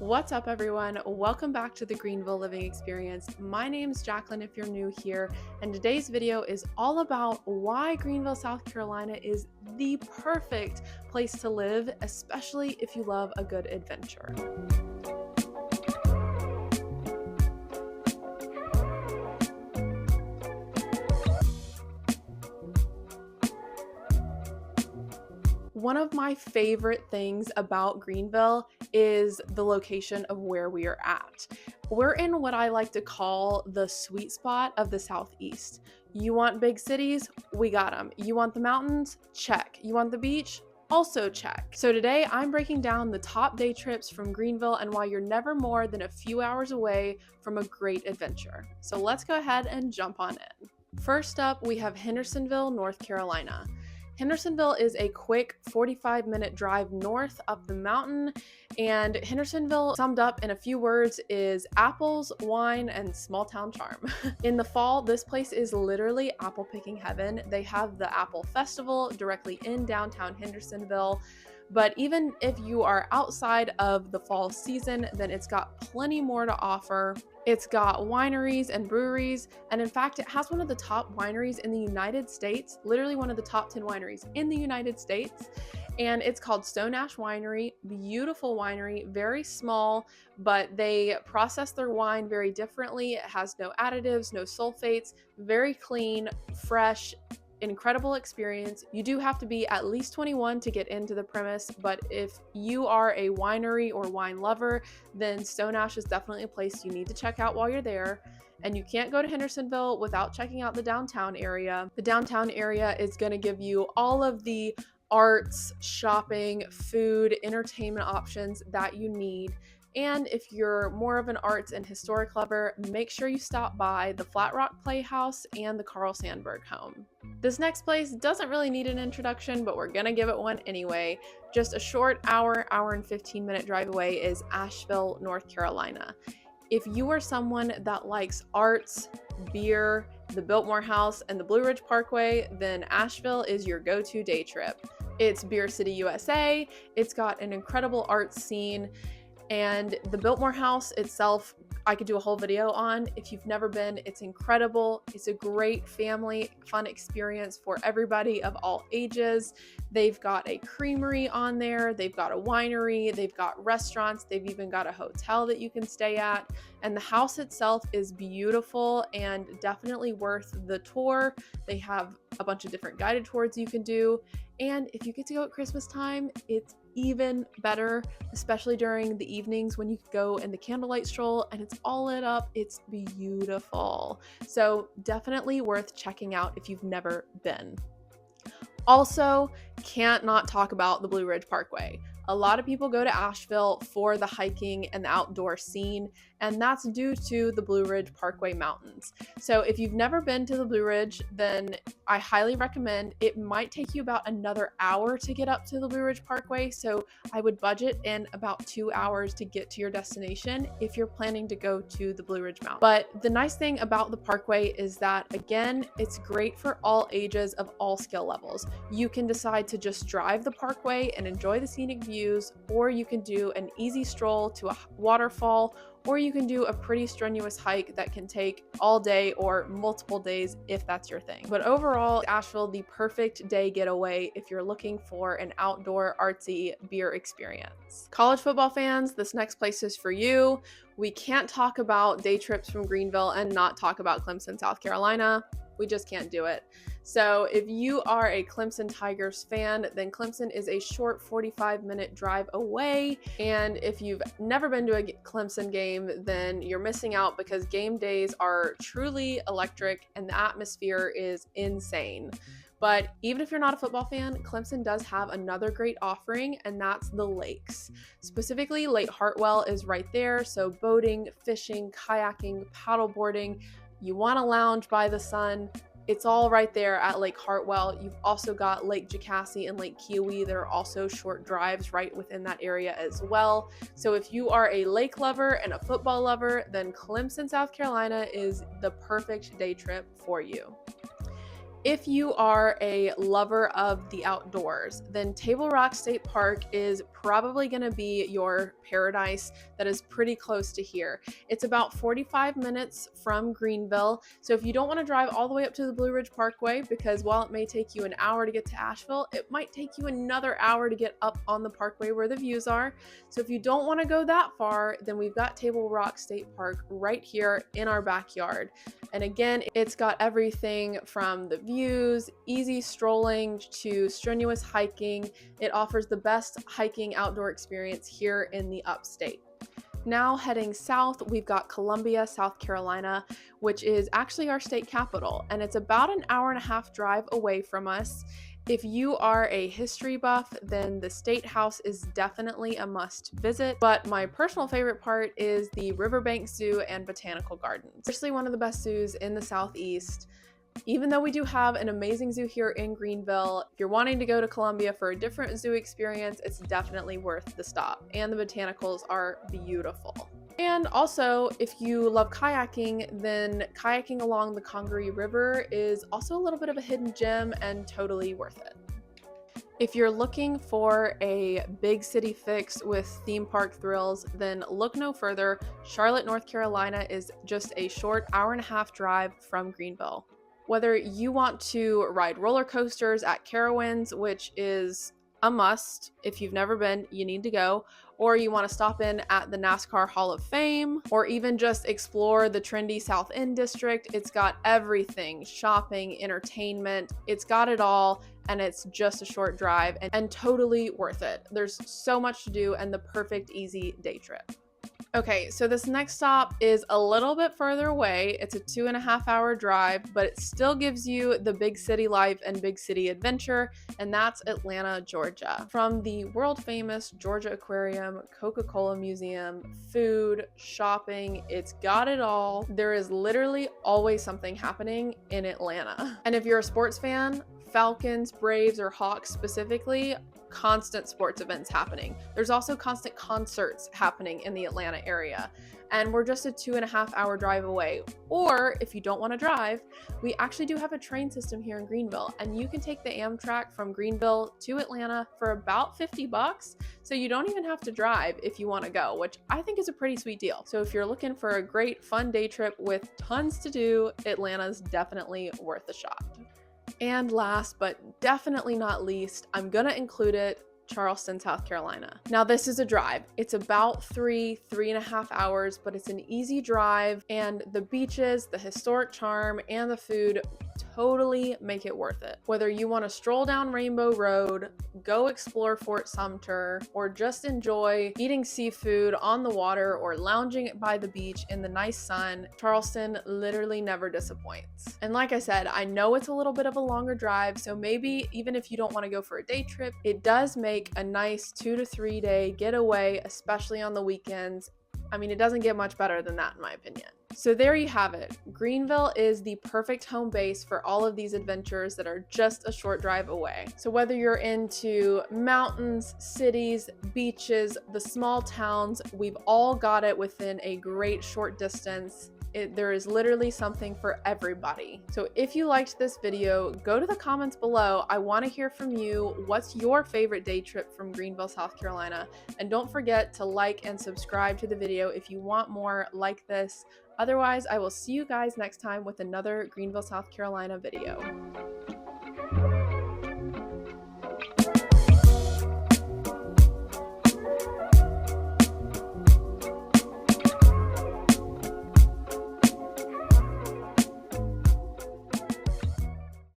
What's up, everyone? Welcome back to the Greenville Living Experience. My name's Jaclyn if you're new here, and today's video is all about why Greenville, South Carolina is the perfect place to live, especially if you love a good adventure. One of my favorite things about Greenville is the location of where we are at. We're in what I like to call the sweet spot of the Southeast. You want big cities? We got them. You want the mountains? Check. You want the beach? Also check. So today I'm breaking down the top day trips from Greenville and why you're never more than a few hours away from a great adventure. So let's go ahead and jump on in. First up, we have Hendersonville, North Carolina. Hendersonville is a quick 45-minute drive north up the mountain, and Hendersonville, summed up in a few words, is apples, wine, and small town charm. In the fall, this place is literally apple picking heaven. They have the Apple Festival directly in downtown Hendersonville. But even if you are outside of the fall season, then it's got plenty more to offer. It's got wineries and breweries, and in fact, it has one of the top wineries in the United States, literally one of the top 10 wineries in the United States, and it's called Stone Ash Winery. Beautiful winery, very small, but they process their wine very differently. It has no additives, no sulfates, very clean, fresh, incredible experience. You do have to be at least 21 to get into the premise, but if you are a winery or wine lover, then Stone Ash is definitely a place you need to check out while you're there. And you can't go to Hendersonville without checking out the downtown area. The downtown area is going to give you all of the arts, shopping, food, entertainment options that you need. And if you're more of an arts and historic lover, make sure you stop by the Flat Rock Playhouse and the Carl Sandburg home. This next place doesn't really need an introduction, but we're gonna give it one anyway. Just a short hour and 15-minute drive away is Asheville, North Carolina. If you are someone that likes arts, beer, the Biltmore House, and the Blue Ridge Parkway, then Asheville is your go-to day trip. It's Beer City, USA. It's got an incredible arts scene. And the Biltmore House itself, I could do a whole video on. If you've never been, it's incredible. It's a great family fun experience for everybody of all ages. They've got a creamery on there. They've got a winery. They've got restaurants. They've even got a hotel that you can stay at. And the house itself is beautiful and definitely worth the tour. They have a bunch of different guided tours you can do. And if you get to go at Christmas time, it's even better, especially during the evenings when you go in the candlelight stroll and it's all lit up. It's beautiful. So definitely worth checking out if you've never been. Also, can't not talk about the Blue Ridge Parkway. A lot of people go to Asheville for the hiking and the outdoor scene, and that's due to the Blue Ridge Parkway Mountains. So if you've never been to the Blue Ridge, then I highly recommend. It might take you about another hour to get up to the Blue Ridge Parkway, so I would budget in about 2 hours to get to your destination if you're planning to go to the Blue Ridge Mountain. But the nice thing about the parkway is that, again, it's great for all ages of all skill levels. You can decide to just drive the parkway and enjoy the scenic views, or you can do an easy stroll to a waterfall, or you can do a pretty strenuous hike that can take all day or multiple days if that's your thing. But overall, Asheville, the perfect day getaway if you're looking for an outdoor artsy beer experience. College football fans, this next place is for you. We can't talk about day trips from Greenville and not talk about Clemson, South Carolina. We just can't do it. So if you are a Clemson Tigers fan, then Clemson is a short 45-minute drive away. And if you've never been to a Clemson game, then you're missing out because game days are truly electric and the atmosphere is insane. But even if you're not a football fan, Clemson does have another great offering, and that's the lakes. Specifically, Lake Hartwell is right there. So boating, fishing, kayaking, paddleboarding. You want to lounge by the sun, it's all right there at Lake Hartwell. You've also got Lake Jacassie and Lake Kiowee that are also short drives right within that area as well. So if you are a lake lover and a football lover, then Clemson, South Carolina is the perfect day trip for you. If you are a lover of the outdoors, then Table Rock State Park is probably going to be your paradise that is pretty close to here. It's about 45 minutes from Greenville, so if you don't want to drive all the way up to the Blue Ridge Parkway, because while it may take you an hour to get to Asheville, it might take you another hour to get up on the parkway where the views are. So if you don't want to go that far, then we've got Table Rock State Park right here in our backyard. And again, it's got everything from the views, easy strolling to strenuous hiking. It offers the best hiking outdoor experience here in the Upstate. Now heading south, we've got Columbia, South Carolina, which is actually our state capital, and it's about an hour-and-a-half drive away from us. If you are a history buff, then the State House is definitely a must visit, but my personal favorite part is the Riverbank Zoo and Botanical Gardens. Actually one of the best zoos in the Southeast. Even though we do have an amazing zoo here in Greenville, if you're wanting to go to Columbia for a different zoo experience, it's definitely worth the stop, and the botanicals are beautiful. And also, if you love kayaking, then kayaking along the Congaree River is also a little bit of a hidden gem and totally worth it. If you're looking for a big city fix with theme park thrills, then look no further. Charlotte, North Carolina is just a short hour-and-a-half drive from Greenville. Whether you want to ride roller coasters at Carowinds, which is a must. If you've never been, you need to go. Or you want to stop in at the NASCAR Hall of Fame, or even just explore the trendy South End district. It's got everything: shopping, entertainment, it's got it all, and it's just a short drive and totally worth it. There's so much to do and the perfect easy day trip. Okay, so this next stop is a little bit further away. It's a 2.5-hour drive, but it still gives you the big city life and big city adventure, and that's Atlanta, Georgia. From the world famous Georgia Aquarium, Coca-Cola Museum, food, shopping, it's got it all. There is literally always something happening in Atlanta. And if you're a sports fan, Falcons, Braves, or Hawks specifically, constant sports events happening. There's also constant concerts happening in the Atlanta area, and we're just a 2.5-hour drive away. Or if you don't want to drive, we actually do have a train system here in Greenville, and you can take the Amtrak from Greenville to Atlanta for about $50, so you don't even have to drive if you want to go, which I think is a pretty sweet deal. So if you're looking for a great fun day trip with tons to do, Atlanta's definitely worth a shot. And last but definitely not least, I'm gonna include it, Charleston, South Carolina. Now this is a drive. It's about 3.5 hours, but it's an easy drive, and the beaches, the historic charm, and the food totally make it worth it. Whether you want to stroll down Rainbow Road, go explore Fort Sumter, or just enjoy eating seafood on the water or lounging by the beach in the nice sun, Charleston literally never disappoints. And like I said, I know it's a little bit of a longer drive, so maybe even if you don't want to go for a day trip, it does make a nice 2 to 3 day getaway, especially on the weekends. I mean, it doesn't get much better than that in my opinion. So there you have it. Greenville is the perfect home base for all of these adventures that are just a short drive away. So whether you're into mountains, cities, beaches, the small towns, we've all got it within a great short distance. There is literally something for everybody. So if you liked this video, go to the comments below. I want to hear from you. What's your favorite day trip from Greenville, South Carolina? And don't forget to like and subscribe to the video if you want more like this. Otherwise, I will see you guys next time with another Greenville, South Carolina video.